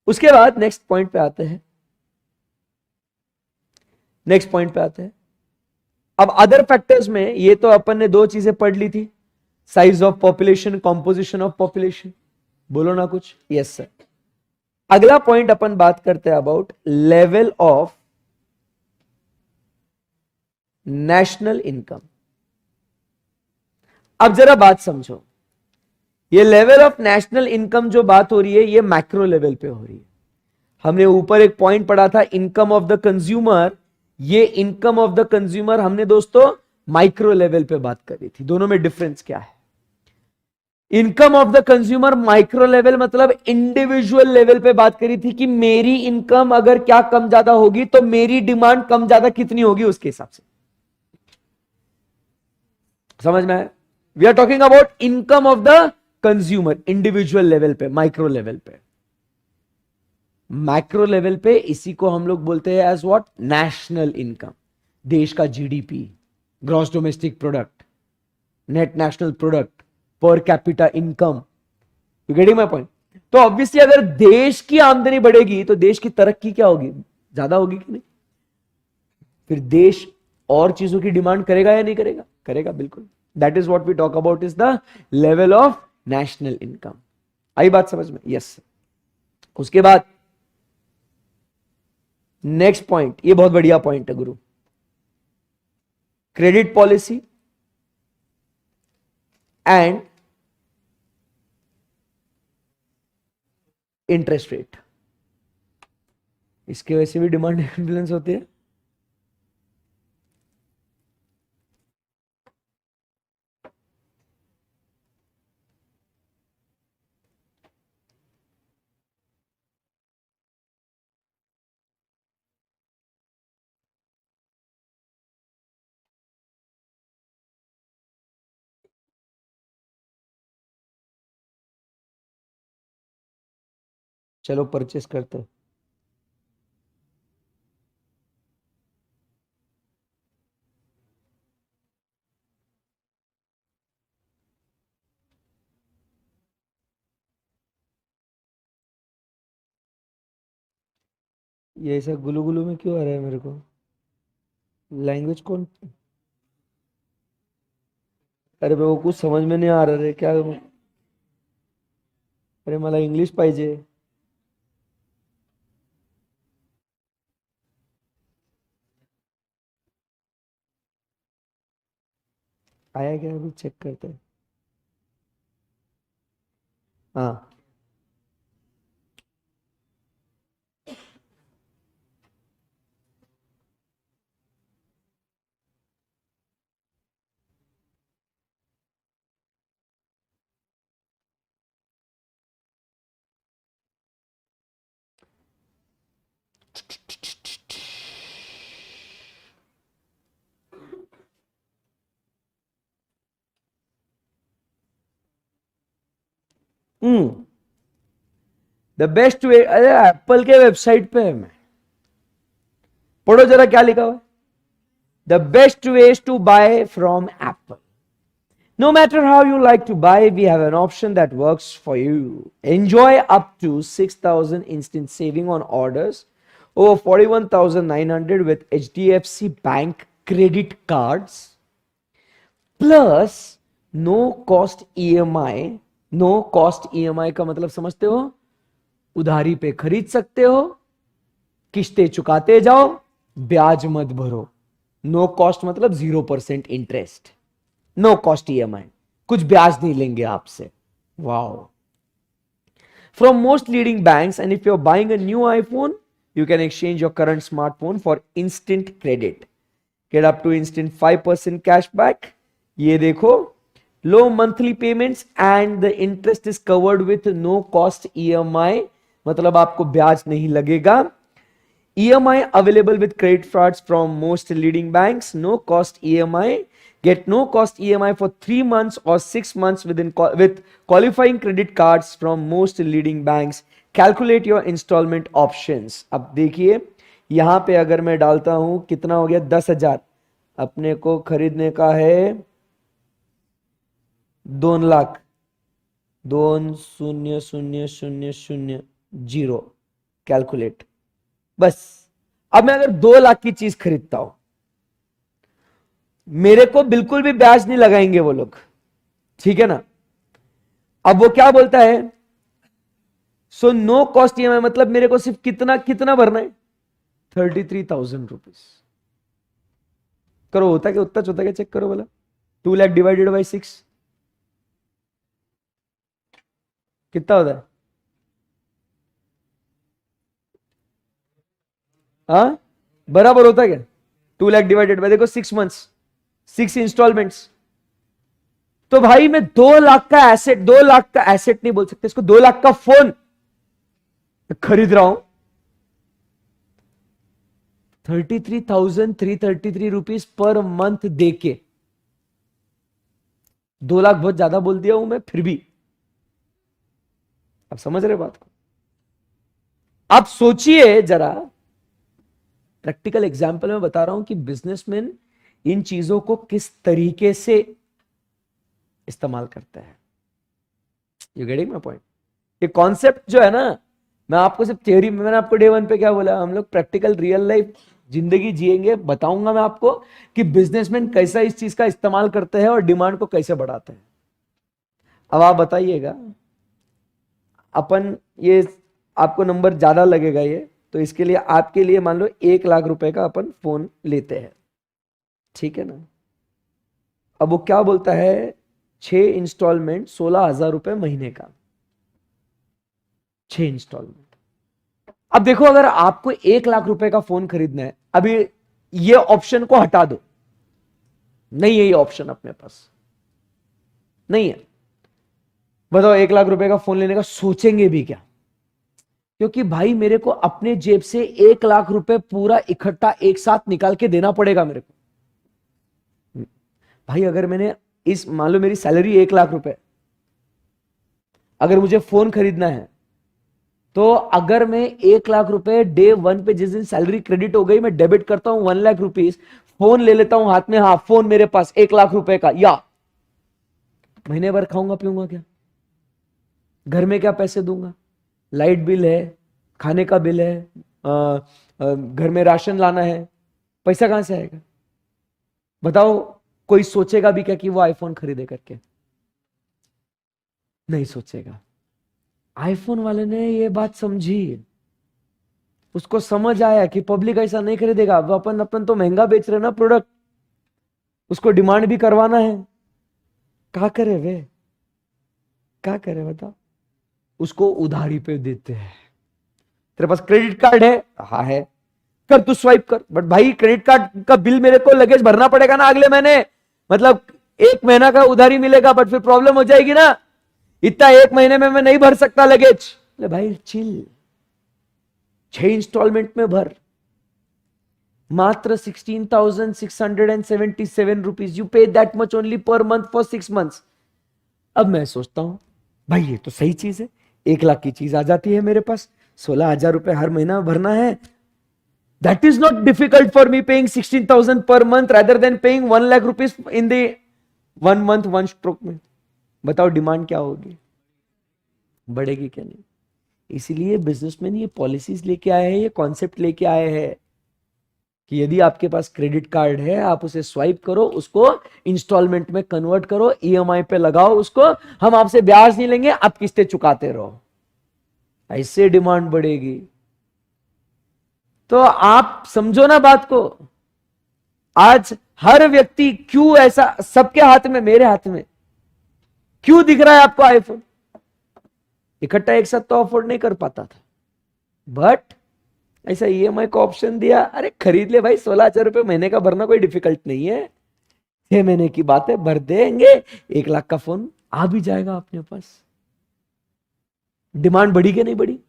उसके बाद नेक्स्ट पॉइंट पे आते हैं, अब अदर फैक्टर्स में ये तो अपन ने दो चीजें पढ़ ली थी, size of population, composition of population. बोलो ना कुछ। Yes sir. अगला पॉइंट अपन बात करते हैं about level of national income. अब जरा बात समझो, ये लेवल ऑफ नेशनल इनकम जो बात हो रही है, ये मैक्रो लेवल पे हो रही है। हमने ऊपर एक पॉइंट पढ़ा था इनकम ऑफ द कंज्यूमर, ये इनकम ऑफ द कंज्यूमर हमने दोस्तों माइक्रो लेवल पे बात करी थी। दोनों में डिफरेंस क्या है? Income of the consumer micro level मतलब इंडिविजुअल लेवल पे बात करी थी कि मेरी इनकम अगर क्या कम ज्यादा होगी तो मेरी डिमांड कम ज्यादा कितनी होगी उसके हिसाब से। समझ में आया? We are talking about income of the consumer individual level पे, माइक्रो लेवल पे। मैक्रो लेवल पे इसी को हम लोग बोलते हैं एज व्हाट? National income. देश का GDP, gross domestic product, net national product, per capita income. You getting my point? तो ऑब्वियसली अगर देश की आमदनी बढ़ेगी तो देश की तरक्की क्या होगी? ज्यादा होगी कि नहीं? फिर देश और चीजों की डिमांड करेगा या नहीं करेगा? करेगा, बिल्कुल। That is what we talk about is the level of national income. आई बात समझ में? यस। उसके बाद नेक्स्ट पॉइंट, ये बहुत बढ़िया पॉइंट है गुरु, credit policy and interest rate. इसके वजह से भी डिमांड इन्फ्लुएंस होती है। चलो परचेस करते हैं। ये ऐसा गुलू गुलू में क्यों आ रहा है मेरे को? लैंग्वेज कौन? अरे मेरे को कुछ समझ में नहीं आ रहा रे, क्या? अरे मला इंग्लिश पाहिजे। आया क्या? अभी चेक करते हैं। हाँ। द बेस्ट वे, अरे एप्पल के वेबसाइट पे है, मैं पढ़ो जरा क्या लिखा हुआ है। The best ways to buy from Apple. No matter how you like to buy, we have an option that works for you. Enjoy up to 6,000 instant saving on orders over 41,900 with HDFC Bank credit cards. Plus no cost EMI. No cost EMI का मतलब समझते हो? उधारी पे खरीद सकते हो, किस्तें चुकाते जाओ, ब्याज मत भरो। नो कॉस्ट मतलब 0% इंटरेस्ट, नो कॉस्ट EMI, कुछ ब्याज नहीं लेंगे आपसे। Wow! From most leading banks, and if you are buying a new iPhone, You can exchange your current smartphone for instant credit. Get up to instant 5% cashback. ये देखो, low monthly payments and the interest is covered with no cost EMI. मतलब आपको ब्याज नहीं लगेगा. EMI available with credit cards from most leading banks. No cost EMI. Get no cost EMI for 3 months or 6 months with qualifying credit cards from most leading banks. Calculate your installment options. अब देखिए यहां पे अगर मैं डालता हूं कितना हो गया 10,000, अपने को खरीदने का है 2 लाख, 2,0,0,0,0 कैलकुलेट. बस अब मैं अगर 2 लाख की चीज खरीदता हूं, मेरे को बिल्कुल भी ब्याज नहीं लगाएंगे वो लोग, ठीक है ना. अब वो क्या बोलता है, सो नो कॉस्ट ईएमआई, मतलब मेरे को सिर्फ कितना कितना भरना है 33,000 रुपीज. करो होता क्या, उतना होता क्या, चेक करो बोला. 2 लाख डिवाइडेड बाई 6 कितना होता है. हाँ बराबर होता है क्या. 2 लाख डिवाइडेड बाय देखो 6 मंथ्स, 6 इंस्टॉलमेंट्स. तो भाई मैं 2 लाख का एसेट, 2 लाख का एसेट नहीं बोल सकते इसको, 2 लाख का फोन खरीद रहा हूं 33,333 रुपीज पर मंथ देके. 2 लाख बहुत ज्यादा बोल दिया हूं मैं, फिर भी आप समझ रहे बात को. आप सोचिए जरा, प्रैक्टिकल एग्जाम्पल में बता रहा हूं कि बिजनेसमैन इन चीजों को किस तरीके से इस्तेमाल करते हैं. You getting my point. ये कॉन्सेप्ट जो है ना, मैं आपको सिर्फ थियोरी में, मैंने आपको डे 1 पे क्या बोला, हम लोग प्रैक्टिकल रियल लाइफ जिंदगी जिएंगे. बताऊंगा मैं आपको कि बिजनेसमैन कैसा इस चीज का इस्तेमाल करते हैं और डिमांड को कैसे बढ़ाते हैं. अब आप बताइएगा, अपन ये आपको नंबर ज्यादा लगेगा ये, तो इसके लिए आपके लिए मान लो 1 लाख रुपए का अपन फोन लेते हैं, ठीक है ना. अब वो क्या बोलता है, 6 इंस्टॉलमेंट 16,000 रुपए महीने का, 6 इंस्टॉलमेंट. अब देखो अगर आपको 1 लाख रुपए का फोन खरीदना है, अभी ये ऑप्शन को हटा दो, नहीं है ये ऑप्शन अपने पास, नहीं है. बताओ 1 लाख रुपए का फोन लेने का सोचेंगे भी क्या, क्योंकि भाई मेरे को अपने जेब से 1 लाख रुपए पूरा इकट्ठा एक साथ निकाल के देना पड़ेगा मेरे को. भाई अगर मैंने इस, मान लो मेरी सैलरी 1 लाख रुपए, अगर मुझे फोन खरीदना है, तो अगर मैं 1 लाख रुपए डे 1 पे जिस दिन सैलरी क्रेडिट हो गई, मैं डेबिट करता हूं 1 लाख रुपीज, फोन ले लेता हूं हाथ में. हाँ फोन मेरे पास 1 लाख रुपए का, या महीने भर खाऊंगा पीऊंगा क्या, घर में क्या पैसे दूंगा, लाइट बिल है, खाने का बिल है, घर में राशन लाना है, पैसा कहां से आएगा. बताओ कोई सोचेगा भी क्या कि वो आईफोन खरीदे करके, नहीं सोचेगा. आईफोन वाले ने ये बात समझी, उसको समझ आया कि पब्लिक ऐसा नहीं खरीदेगा. अपन अपन तो महंगा बेच रहे ना प्रोडक्ट, उसको डिमांड भी करवाना है. क्या करे वे, क्या करे बताओ, उसको उधारी पे देते हैं. तेरे पास क्रेडिट कार्ड है, हाँ है, कर तू स्वाइप कर. बट भाई क्रेडिट कार्ड का बिल मेरे को लगेज भरना पड़ेगा ना अगले महीने, मतलब 1 महीना का उधारी मिलेगा, बट फिर प्रॉब्लम हो जाएगी ना, इतना 1 महीने में मैं नहीं भर सकता लगेज. ले भाई चिल, 6 इंस्टॉलमेंट में भर, मात्र 16,677 रुपीज. यू पे that much only per month for 6 months. अब मैं सोचता हूं भाई ये तो सही चीज है, 1 लाख की चीज आ जाती है मेरे पास, 16,000 रुपए हर महीना भरना है. That is not difficult for me paying 16,000 per month rather than paying 1 lakh rupees in the 1 month 1 stroke में. बताओ डिमांड क्या होगी, बढ़ेगी क्या नहीं. इसीलिए बिजनेसमैन ये पॉलिसीज लेके आए हैं, ये कॉन्सेप्ट लेके आए हैं कि यदि आपके पास क्रेडिट कार्ड है, आप उसे स्वाइप करो, उसको इंस्टॉलमेंट में कन्वर्ट करो, ईएमआई पे लगाओ उसको, हम आपसे ब्याज नहीं लेंगे, आप किस्तें चुकाते रहो, ऐसे डिमांड बढ़ेगी. तो आप समझो ना बात को. आज हर व्यक्ति क्यों ऐसा, सबके हाथ में, मेरे हाथ में क्यों दिख रहा है आपको आईफोन. इकट्ठा एक साथ तो अफोर्ड नहीं कर पाता था, बट ऐसा ईएमआई का ऑप्शन दिया, अरे खरीद ले भाई, 16,000 रुपये महीने का भरना कोई डिफिकल्ट नहीं है, 6 महीने की बात है, भर देंगे, 1 लाख का फोन आ भी जाएगा अपने पास। डिमांड बढ़ी कि नहीं बढ़ी?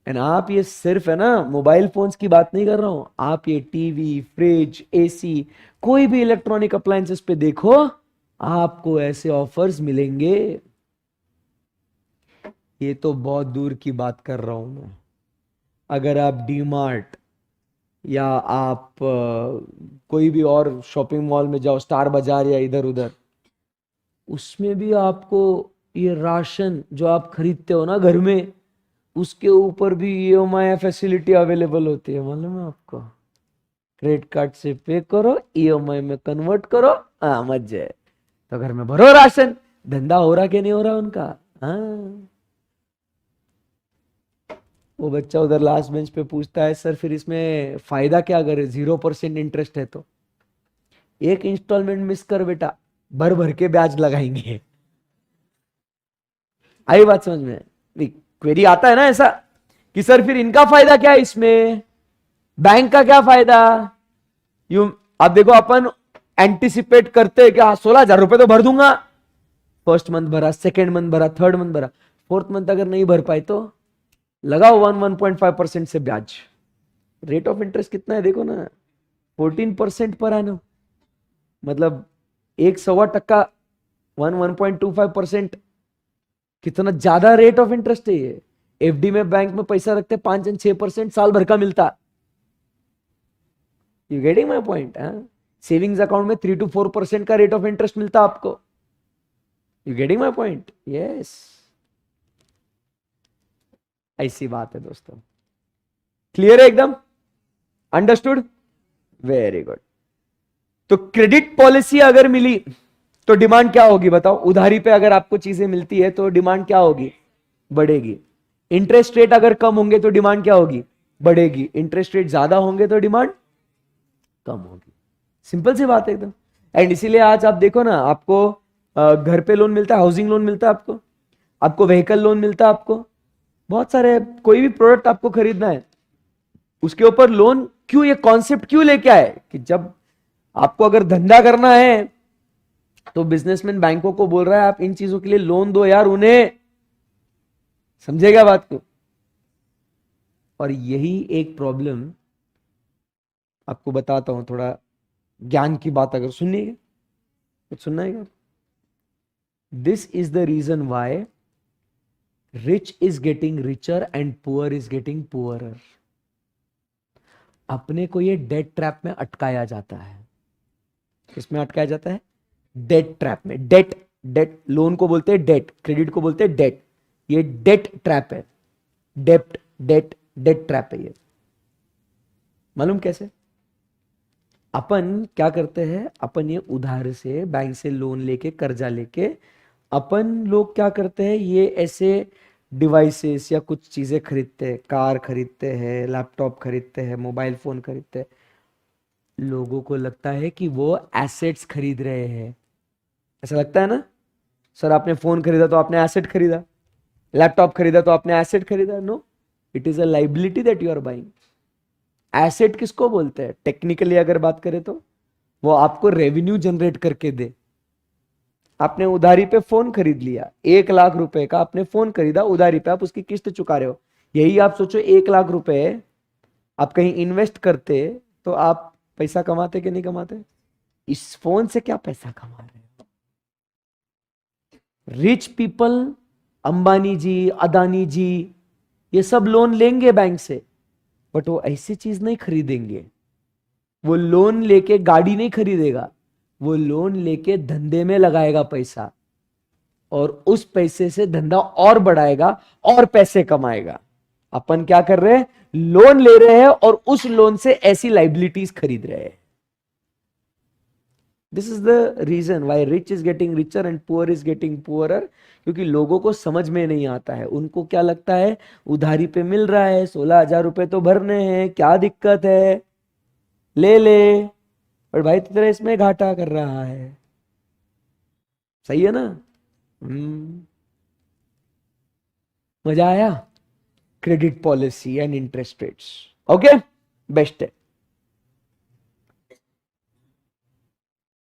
एंड आप ये सिर्फ है ना मोबाइल फोन्स की बात नहीं कर रहा हूं, आप ये टीवी, फ्रिज, एसी, कोई भी इलेक्ट्रॉनिक अप्लायंसेस पे देखो, आपको ऐसे ऑफर्स मिलेंगे। ये तो बहुत दूर की बात कर रहा हूं मैं। अगर आप डीमार्ट या आप कोई भी और शॉपिंग मॉल में जाओ, स्टार बाजार या इधर उधर, उसमें भी आपको ये राशन जो आप खरीदते हो ना घर में, उसके ऊपर भी ईएमआई फैसिलिटी अवेलेबल होती है, मालूम है आपको? क्रेडिट कार्ड से पे करो, ईएमआई में कन्वर्ट करो, मत जाए, तो घर में भरो राशन। धंधा हो रहा कि नहीं हो रहा उनका? हाँ। वो बच्चा उधर लास्ट बेंच पे पूछता है, सर फिर इसमें फायदा क्या अगर 0% इंटरेस्ट है तो? एक इंस्टॉलमेंट मिस कर बेटा, भर भर के ब्याज लगाएंगे। आई बात समझ में? क्वेरी आता है ना ऐसा कि सर फिर इनका फायदा क्या है इसमें, बैंक का क्या फायदा? यू आप देखो, अपन एंटिसिपेट करते हैं कि हाँ 16,000 रुपए तो भर दूंगा, फर्स्ट मंथ भरा, सेकेंड मंथ भरा, थर्ड मंथ भरा, फोर्थ मंथ अगर नहीं भर पाए तो लगाओ 1.5% से ब्याज। रेट ऑफ इंटरेस्ट कितना है देखो ना, 14% पर एनम, मतलब 1.25%, 1.25%, कितना ज्यादा रेट ऑफ इंटरेस्ट है ये। एफडी में बैंक में पैसा रखते 5-6% साल भर का मिलता। You getting my point? Savings account में 3-4% का रेट ऑफ इंटरेस्ट मिलता आपको। You getting my point? Yes, ऐसी बात है दोस्तों। क्लियर है एकदम? अंडरस्टूड? Very good. तो क्रेडिट पॉलिसी अगर मिली तो डिमांड क्या होगी बताओ? उधारी पे अगर आपको चीजें मिलती है तो डिमांड क्या होगी? बढ़ेगी। इंटरेस्ट रेट अगर कम होंगे तो डिमांड क्या होगी? बढ़ेगी। इंटरेस्ट रेट ज्यादा होंगे तो डिमांड कम होगी। सिंपल सी बात है एकदम। एंड इसीलिए आज आप देखो ना, आपको घर पे लोन मिलता है, हाउसिंग लोन मिलता है आपको, आपको व्हीकल लोन मिलता है आपको, बहुत सारे, कोई भी प्रोडक्ट आपको खरीदना है उसके ऊपर लोन। क्यों ये कॉन्सेप्ट क्यों लेके आए कि जब आपको अगर धंधा करना है तो बिजनेसमैन बैंकों को बोल रहा है आप इन चीजों के लिए लोन दो यार उन्हें, समझेगा बात को? और यही एक प्रॉब्लम आपको बताता हूं, थोड़ा ज्ञान की बात अगर सुननी है कुछ सुनना है क्या? This is the reason why rich is getting richer and poor is getting poorer. अपने को ये डेट ट्रैप में अटकाया जाता है। किसमें अटकाया जाता है? डेट ट्रैप में। डेट, डेट लोन को बोलते हैं डेट, क्रेडिट को बोलते हैं डेट। ये डेट ट्रैप है, डेप्ट, डेट, डेट ट्रैप है ये। मालूम कैसे? अपन क्या करते हैं, अपन ये उधार से बैंक से लोन लेके, कर्जा लेके, अपन लोग क्या करते हैं, ये ऐसे डिवाइसेस या कुछ चीजें खरीदते हैं, कार खरीदते हैं, लैपटॉप खरीदते हैं, मोबाइल फोन खरीदते हैं। लोगों को लगता है कि वो एसेट्स खरीद रहे हैं। ऐसा लगता है ना? सर आपने फोन खरीदा तो आपने एसेट खरीदा, लैपटॉप खरीदा तो आपने एसेट खरीदा। No, it is a liability that you are buying. Asset किसको बोलते हैं टेक्निकली अगर बात करें तो? वो आपको रेवेन्यू जनरेट करके दे। आपने उधारी पे फोन खरीद लिया, 1 लाख रुपए का आपने फोन खरीदा उधारी पे, आप उसकी किस्त चुका रहे हो। यही आप सोचो 1 लाख रुपए आप कहीं इन्वेस्ट करते तो आप पैसा कमाते कि नहीं कमाते? इस फोन से क्या पैसा कमा रहे हो? रिच पीपल, अंबानी जी, अदानी जी, ये सब लोन लेंगे बैंक से, बट वो ऐसी चीज नहीं खरीदेंगे। वो लोन लेके गाड़ी नहीं खरीदेगा, वो लोन लेके धंधे में लगाएगा पैसा, और उस पैसे से धंधा और बढ़ाएगा और पैसे कमाएगा। अपन क्या कर रहे हैं? लोन ले रहे हैं और उस लोन से ऐसी लाइबिलिटीज खरीद रहे हैं। This is the reason why rich is getting richer and poor is getting poorer. क्योंकि लोगों को समझ में नहीं आता है, उनको क्या लगता है उधारी पे मिल रहा है, 16,000 रुपए तो भरने हैं, क्या दिक्कत है, ले ले। और भाई तेरा इसमें घाटा कर रहा है। सही है ना? मजा आया? Credit policy and interest rates, okay, best है।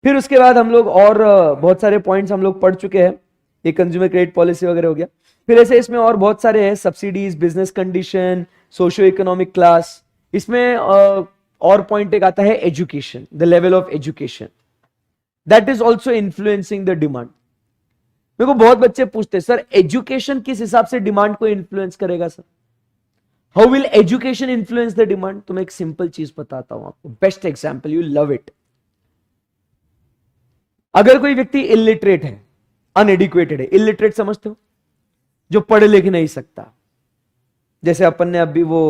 फिर उसके बाद हम लोग और बहुत सारे पॉइंट्स हम लोग पढ़ चुके हैं, ये कंज्यूमर क्रेडिट पॉलिसी वगैरह हो गया। फिर ऐसे इसमें और बहुत सारे हैं, subsidies, business condition, socio economic class. इसमें और पॉइंट एक आता है education, the level of education that is also influencing the demand. मेरे को बहुत बच्चे पूछते हैं सर एजुकेशन किस हिसाब से डिमांड को इन्फ्लुएंस करेगा sir, how will education influence the demand. तो मैं एक सिंपल चीज बताता हूं आपको, best example, you love it. अगर कोई व्यक्ति इलिटरेट है, अनएडुकेटेड है, इलिटरेट समझते हो, जो पढ़ लिख नहीं सकता, जैसे अपन ने अभी वो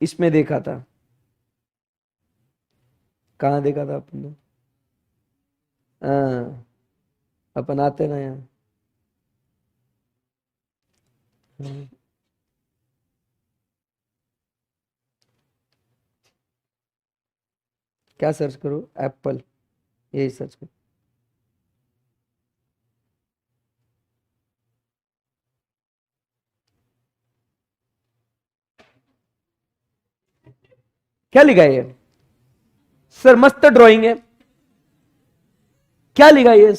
इसमें देखा था, कहां देखा था अपन ने, अपन आते ना यहाँ, क्या सर्च करो, एप्पल, यही सर्च करो। क्या लिखा है ये सर, मस्त ड्राइंग है, क्या लिखा है ये,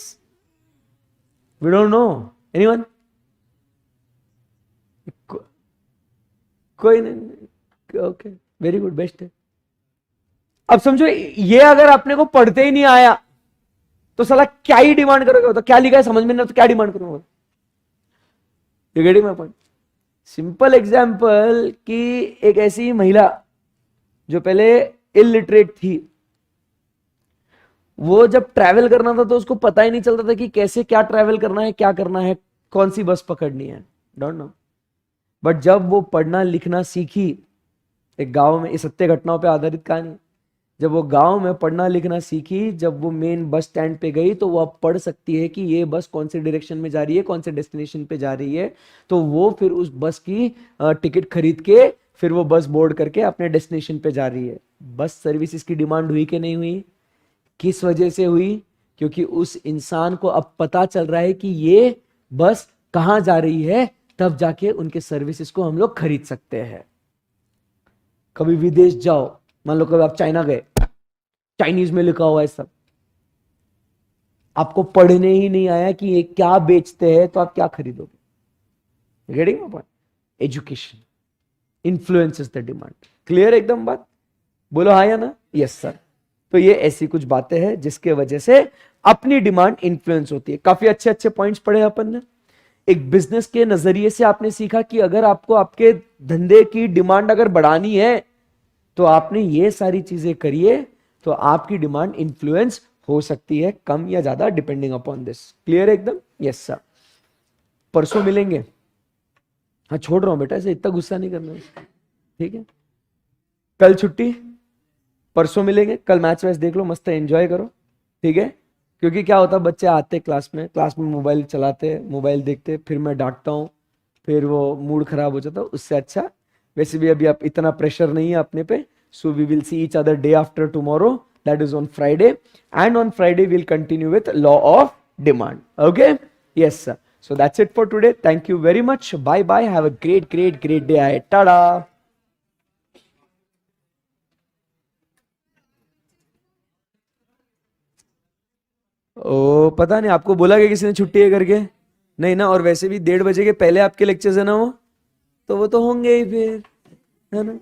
वी डोंट नो, एनीवन, कोई नहीं, ओके, वेरी गुड, बेस्ट है। अब समझो ये अगर अपने को पढ़ते ही नहीं आया तो साला क्या ही डिमांड करोगे, तो क्या लिखा है समझ में नहीं तो क्या डिमांड करोगे, you getting my point. Simple example कि एक ऐसी महिला जो पहले इलिटरेट थी, वो जब ट्रैवल करना था तो उसको पता ही नहीं चलता था कि कैसे क्या ट्रैवल करना है, क्या करना है, कौन सी बस पकड़नी है, डोंट नो। बट जब वो पढ़ना लिखना सीखी, एक गांव में, इस सत्य घटनाओं पे आधारित कहानी, जब वो गांव में पढ़ना लिखना सीखी, जब वो मेन बस स्टैंड पे गई तो वो अब पढ़ सकती है कि ये बस कौन से डायरेक्शन में जा रही है, कौन से डेस्टिनेशन पे जा रही है। तो वो फिर उस बस की टिकट खरीद के फिर वो बस बोर्ड करके अपने डेस्टिनेशन पे जा रही है। बस सर्विसेज की डिमांड हुई कि नहीं हुई, किस वजह से हुई, क्योंकि उस इंसान को अब पता चल रहा है कि ये बस कहां जा रही है, तब जाके उनके सर्विसेज को हम लोग खरीद सकते हैं। कभी विदेश जाओ, मान लो कभी आप चाइना गए, चाइनीज में लिखा हुआ है सब, आपको पढ़ने ही नहीं आया कि ये क्या बेचते हैं, तो आप क्या खरीदोगे, getting my point. Education influences the demand, clear एकदम बात, बोलो हाँ या ना, यस सर। तो ये ऐसी कुछ बातें हैं जिसके वजह से अपनी डिमांड इन्फ्लुएंस होती है। काफी अच्छे अच्छे पॉइंट्स पढ़े अपन ने। एक बिजनेस के नजरिए से आपने सीखा कि अगर आपको आपके धंधे की डिमांड अगर बढ़ानी है तो आपने ये सारी चीजें करिए, तो आपकी डिमांड इन्फ्लुएंस हो सकती है, कम या ज्यादा, डिपेंडिंग अपॉन दिस। क्लियर एकदम, यस सर। परसों मिलेंगे, हाँ छोड़ रहा हूं बेटा, ऐसे इतना गुस्सा नहीं करना, ठीक है। कल छुट्टी, परसों मिलेंगे, कल मैच वैच देख लो, मस्त एंजॉय करो, ठीक है। क्योंकि क्या होता है, बच्चे आते क्लास में मोबाइल चलाते, मोबाइल देखते, फिर मैं डांटता हूँ, फिर वो मूड खराब हो जाता है। उससे अच्छा, वैसे भी अभी आप इतना प्रेशर नहीं है अपने पे, so we will see each other day after tomorrow, that is on Friday, and on Friday we'll continue with law of demand, okay, yes sir. So that's it for today. Thank you very much. Bye bye. Have a great day ahead. Tada. ओ पता नहीं, आपको बोला कि किसी ने छुट्टी है करके, नहीं ना। और वैसे भी 1:30 बजे के पहले आपके लेक्चर्स है ना वो, तो वो तो होंगे ही फिर, है ना।